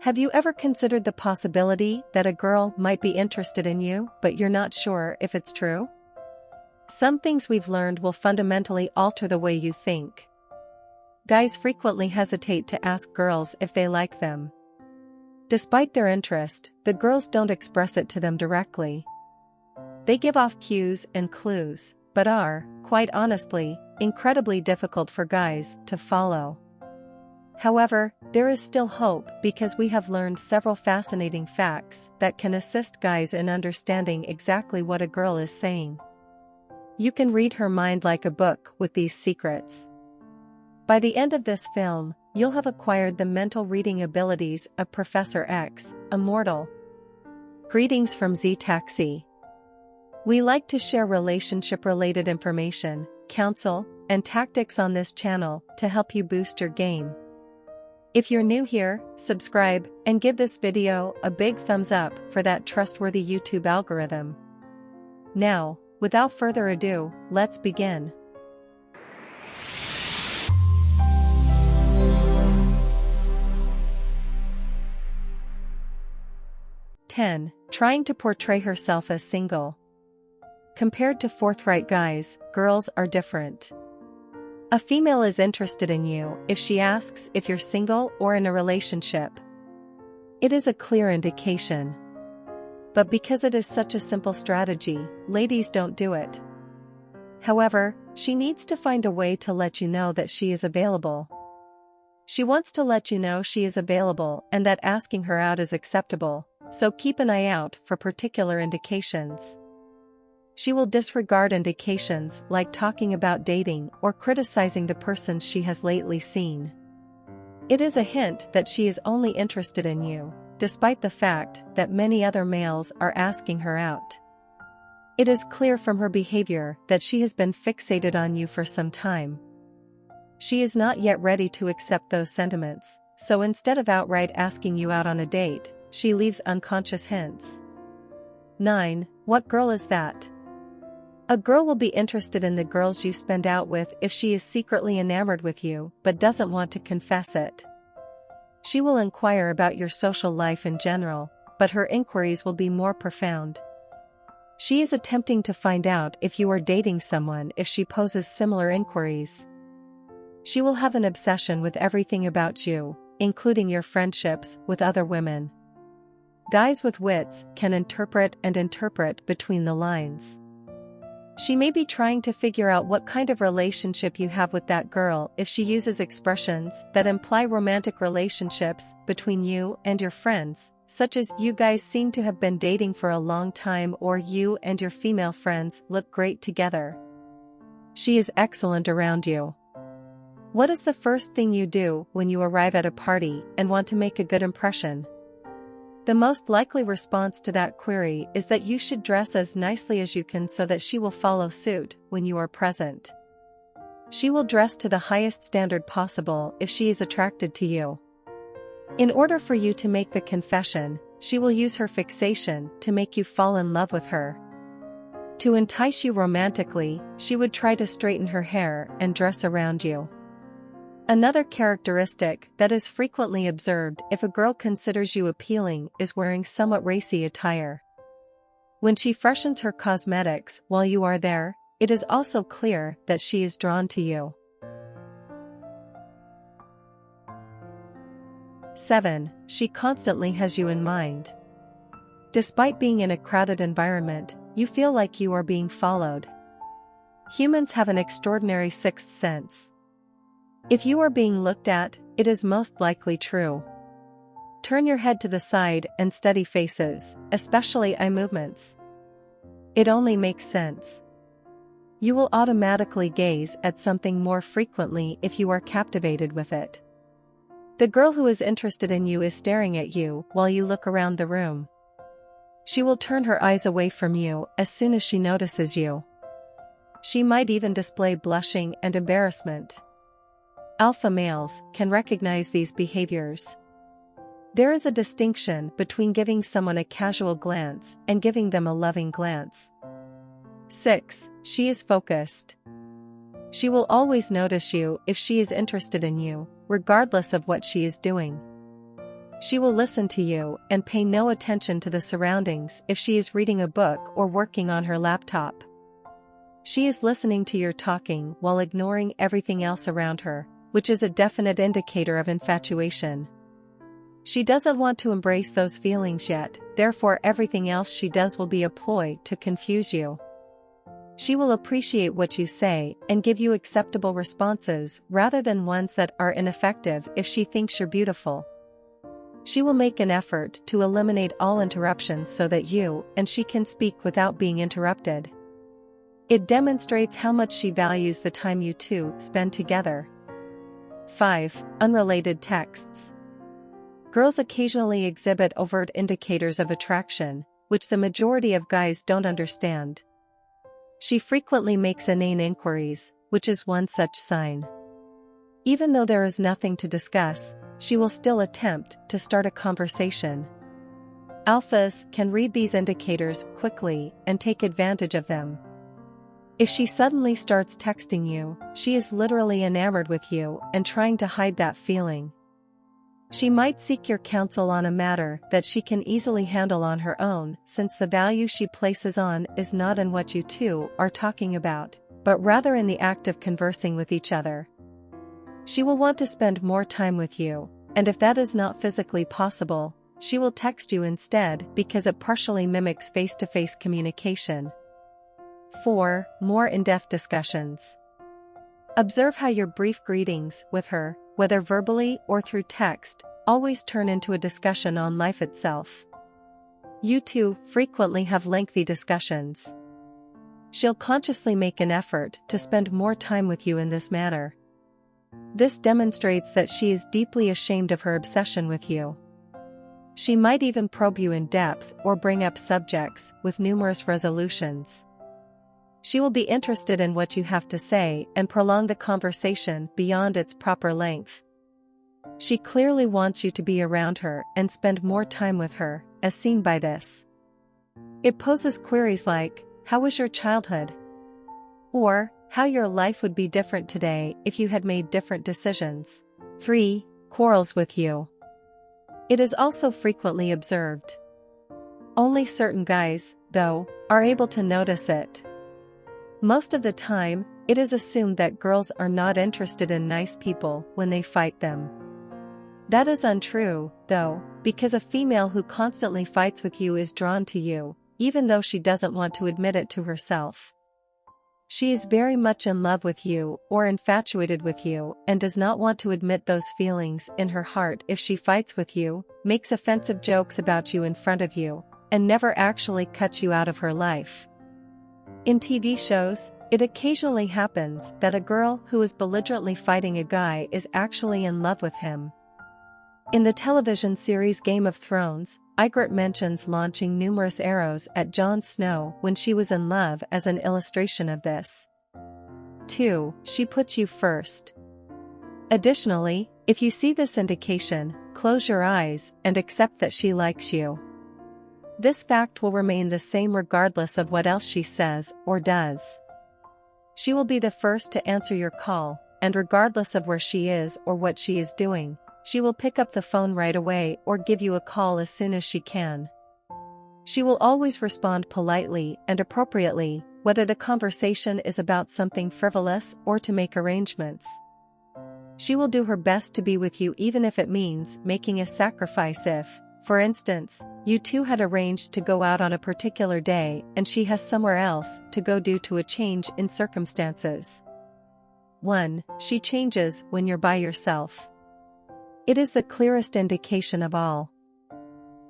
Have you ever considered the possibility that a girl might be interested in you, but you're not sure if it's true? Some things we've learned will fundamentally alter the way you think. Guys frequently hesitate to ask girls if they like them. Despite their interest, the girls don't express it to them directly. They give off cues and clues, but are, quite honestly, incredibly difficult for guys to follow. However, there is still hope because we have learned several fascinating facts that can assist guys in understanding exactly what a girl is saying. You can read her mind like a book with these secrets. By the end of this film, you'll have acquired the mental reading abilities of Professor X, immortal. Greetings from Z Taxi. We like to share relationship-related information, counsel, and tactics on this channel to help you boost your game. If you're new here, subscribe and give this video a big thumbs up for that trustworthy YouTube algorithm. Now, without further ado, let's begin. Trying to portray herself as single. Compared to forthright guys, girls are different. A female is interested in you if she asks if you're single or in a relationship. It is a clear indication. But because it is such a simple strategy, ladies don't do it. However, she needs to find a way to let you know that she is available. She wants to let you know she is available and that asking her out is acceptable, so keep an eye out for particular indications. She will disregard indications like talking about dating or criticizing the person she has lately seen. It is a hint that she is only interested in you, despite the fact that many other males are asking her out. It is clear from her behavior that she has been fixated on you for some time. She is not yet ready to accept those sentiments, so instead of outright asking you out on a date, she leaves unconscious hints. 9. What girl is that? A girl will be interested in the girls you spend out with if she is secretly enamored with you but doesn't want to confess it. She will inquire about your social life in general, but her inquiries will be more profound. She is attempting to find out if you are dating someone if she poses similar inquiries. She will have an obsession with everything about you, including your friendships with other women. Guys with wits can interpret between the lines. She may be trying to figure out what kind of relationship you have with that girl if she uses expressions that imply romantic relationships between you and your friends, such as "you guys seem to have been dating for a long time" or "you and your female friends look great together." She is excellent around you. What is the first thing you do when you arrive at a party and want to make a good impression? The most likely response to that query is that you should dress as nicely as you can so that she will follow suit when you are present. She will dress to the highest standard possible if she is attracted to you. In order for you to make the confession, she will use her fixation to make you fall in love with her. To entice you romantically, she would try to straighten her hair and dress around you. Another characteristic that is frequently observed if a girl considers you appealing is wearing somewhat racy attire. When she freshens her cosmetics while you are there, it is also clear that she is drawn to you. 7. She constantly has you in mind. Despite being in a crowded environment, you feel like you are being followed. Humans have an extraordinary sixth sense. If you are being looked at, it is most likely true. Turn your head to the side and study faces, especially eye movements. It only makes sense. You will automatically gaze at something more frequently if you are captivated with it. The girl who is interested in you is staring at you while you look around the room. She will turn her eyes away from you as soon as she notices you. She might even display blushing and embarrassment. Alpha males can recognize these behaviors. There is a distinction between giving someone a casual glance and giving them a loving glance. 6. She is focused. She will always notice you if she is interested in you, regardless of what she is doing. She will listen to you and pay no attention to the surroundings if she is reading a book or working on her laptop. She is listening to your talking while ignoring everything else around her, which is a definite indicator of infatuation. She doesn't want to embrace those feelings yet, therefore everything else she does will be a ploy to confuse you. She will appreciate what you say and give you acceptable responses rather than ones that are ineffective if she thinks you're beautiful. She will make an effort to eliminate all interruptions so that you and she can speak without being interrupted. It demonstrates how much she values the time you two spend together. 5. Unrelated texts. Girls occasionally exhibit overt indicators of attraction, which the majority of guys don't understand. She frequently makes inane inquiries, which is one such sign. Even though there is nothing to discuss, she will still attempt to start a conversation. Alphas can read these indicators quickly and take advantage of them. If she suddenly starts texting you, she is literally enamored with you and trying to hide that feeling. She might seek your counsel on a matter that she can easily handle on her own, since the value she places on is not in what you two are talking about, but rather in the act of conversing with each other. She will want to spend more time with you, and if that is not physically possible, she will text you instead because it partially mimics face-to-face communication. 4. More in-depth discussions. Observe how your brief greetings with her, whether verbally or through text, always turn into a discussion on life itself. You two frequently have lengthy discussions. She'll consciously make an effort to spend more time with you in this manner. This demonstrates that she is deeply ashamed of her obsession with you. She might even probe you in depth or bring up subjects with numerous resolutions. She will be interested in what you have to say and prolong the conversation beyond its proper length. She clearly wants you to be around her and spend more time with her, as seen by this. It poses queries like, "How was your childhood?" Or, "How your life would be different today if you had made different decisions." 3. Quarrels with you. It is also frequently observed. Only certain guys, though, are able to notice it. Most of the time, it is assumed that girls are not interested in nice people when they fight them. That is untrue, though, because a female who constantly fights with you is drawn to you, even though she doesn't want to admit it to herself. She is very much in love with you or infatuated with you and does not want to admit those feelings in her heart if she fights with you, makes offensive jokes about you in front of you, and never actually cuts you out of her life. In TV shows, it occasionally happens that a girl who is belligerently fighting a guy is actually in love with him. In the television series Game of Thrones, Ygritte mentions launching numerous arrows at Jon Snow when she was in love as an illustration of this. 2. She puts you first. Additionally, if you see this indication, close your eyes and accept that she likes you. This fact will remain the same regardless of what else she says or does. She will be the first to answer your call, and regardless of where she is or what she is doing, she will pick up the phone right away or give you a call as soon as she can. She will always respond politely and appropriately, whether the conversation is about something frivolous or to make arrangements. She will do her best to be with you even if it means making a sacrifice if, for instance, you two had arranged to go out on a particular day and she has somewhere else to go due to a change in circumstances. 1. She changes when you're by yourself. It is the clearest indication of all.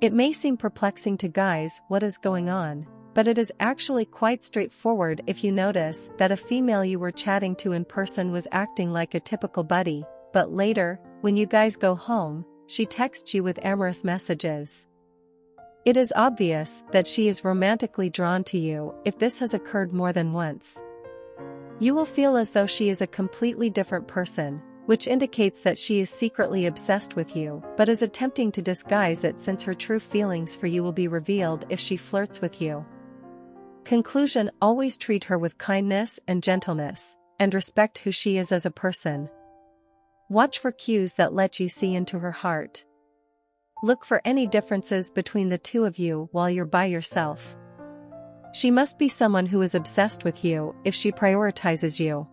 It may seem perplexing to guys what is going on, but it is actually quite straightforward if you notice that a female you were chatting to in person was acting like a typical buddy, but later, when you guys go home, she texts you with amorous messages. It is obvious that she is romantically drawn to you if this has occurred more than once. You will feel as though she is a completely different person, which indicates that she is secretly obsessed with you but is attempting to disguise it since her true feelings for you will be revealed if she flirts with you. Conclusion: always treat her with kindness and gentleness, and respect who she is as a person. Watch for cues that let you see into her heart. Look for any differences between the two of you while you're by yourself. She must be someone who is obsessed with you if she prioritizes you.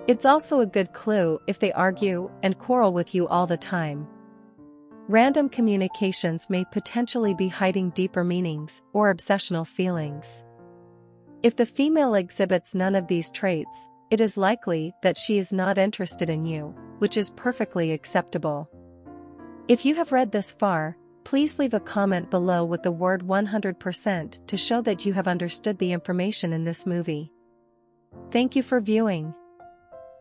It's also a good clue if they argue and quarrel with you all the time. Random communications may potentially be hiding deeper meanings or obsessional feelings. If the female exhibits none of these traits, it is likely that she is not interested in you, which is perfectly acceptable. If you have read this far, please leave a comment below with the word 100% to show that you have understood the information in this movie. Thank you for viewing.